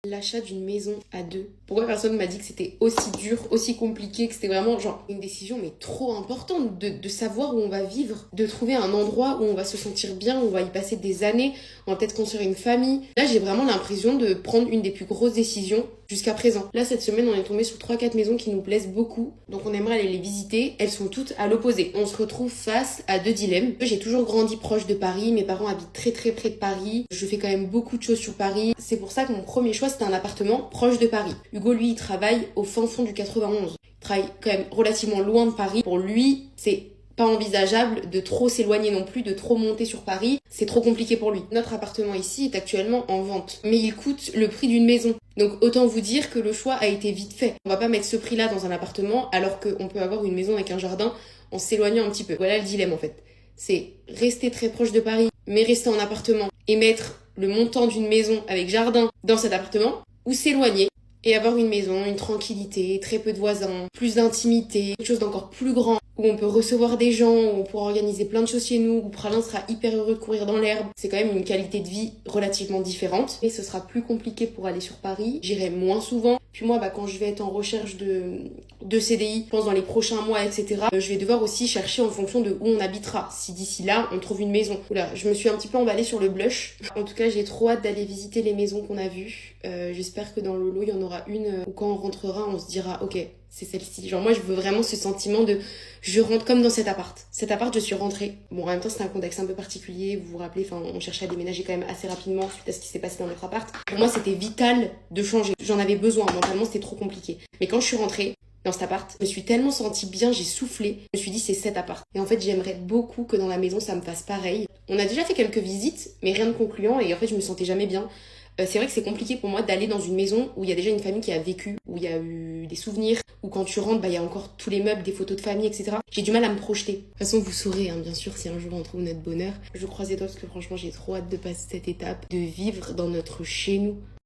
L'achat d'une maison à deux. Pourquoi personne m'a dit que c'était aussi dur, aussi compliqué, que c'était vraiment genre une décision mais trop importante de savoir où on va vivre, de trouver un endroit où on va se sentir bien, où on va y passer des années, on va peut-être construire une famille. Là, j'ai vraiment l'impression de prendre une des plus grosses décisions jusqu'à présent. Là, cette semaine, on est tombé sur 3-4 maisons qui nous plaisent beaucoup, donc on aimerait aller les visiter. Elles sont toutes à l'opposé. On se retrouve face à deux dilemmes. J'ai toujours grandi proche de Paris, mes parents habitent très très près de Paris. Je fais quand même beaucoup de choses sur Paris. C'est pour ça que mon premier choix, c'était un appartement proche de Paris. Hugo, lui, il travaille au fin fond du 91. Il travaille quand même relativement loin de Paris. Pour lui, c'est pas envisageable de trop s'éloigner non plus, de trop monter sur Paris. C'est trop compliqué pour lui. Notre appartement ici est actuellement en vente, mais il coûte le prix d'une maison. Donc autant vous dire que le choix a été vite fait. On va pas mettre ce prix-là dans un appartement alors qu'on peut avoir une maison avec un jardin en s'éloignant un petit peu. Voilà le dilemme en fait. C'est rester très proche de Paris, mais rester en appartement et mettre le montant d'une maison avec jardin dans cet appartement, ou s'éloigner et avoir une maison, une tranquillité, très peu de voisins, plus d'intimité, quelque chose d'encore plus grand, où on peut recevoir des gens, où on pourra organiser plein de choses chez nous, où Pralin sera hyper heureux de courir dans l'herbe. C'est quand même une qualité de vie relativement différente. Et ce sera plus compliqué pour aller sur Paris. J'irai moins souvent. Puis moi, quand je vais être en recherche de CDI, je pense dans les prochains mois, etc., je vais devoir aussi chercher en fonction de où on habitera. Si d'ici là, on trouve une maison. Oula, je me suis un petit peu emballée sur le blush. En tout cas, j'ai trop hâte d'aller visiter les maisons qu'on a vues. J'espère que dans le lot, il y en aura une où quand on rentrera, on se dira, ok, c'est celle-ci. Genre moi, je veux vraiment ce sentiment de je rentre comme dans cet appart. Cet appart, je suis rentrée. Bon, en même temps, c'était un contexte un peu particulier. Vous vous rappelez, on cherchait à déménager quand même assez rapidement suite à ce qui s'est passé dans notre appart. Pour moi, c'était vital de changer. J'en avais besoin. Mentalement, c'était trop compliqué. Mais quand je suis rentrée dans cet appart, je me suis tellement sentie bien, j'ai soufflé. Je me suis dit, c'est cet appart. Et en fait, j'aimerais beaucoup que dans la maison, ça me fasse pareil. On a déjà fait quelques visites, mais rien de concluant. Et en fait, je me sentais jamais bien. C'est vrai que c'est compliqué pour moi d'aller dans une maison où il y a déjà une famille qui a vécu, où il y a eu des souvenirs, où quand tu rentres, il y a encore tous les meubles, des photos de famille, etc. J'ai du mal à me projeter. De toute façon, vous saurez, bien sûr, si un jour on trouve notre bonheur. Je croise les doigts parce que franchement, j'ai trop hâte de passer cette étape, de vivre dans notre chez nous.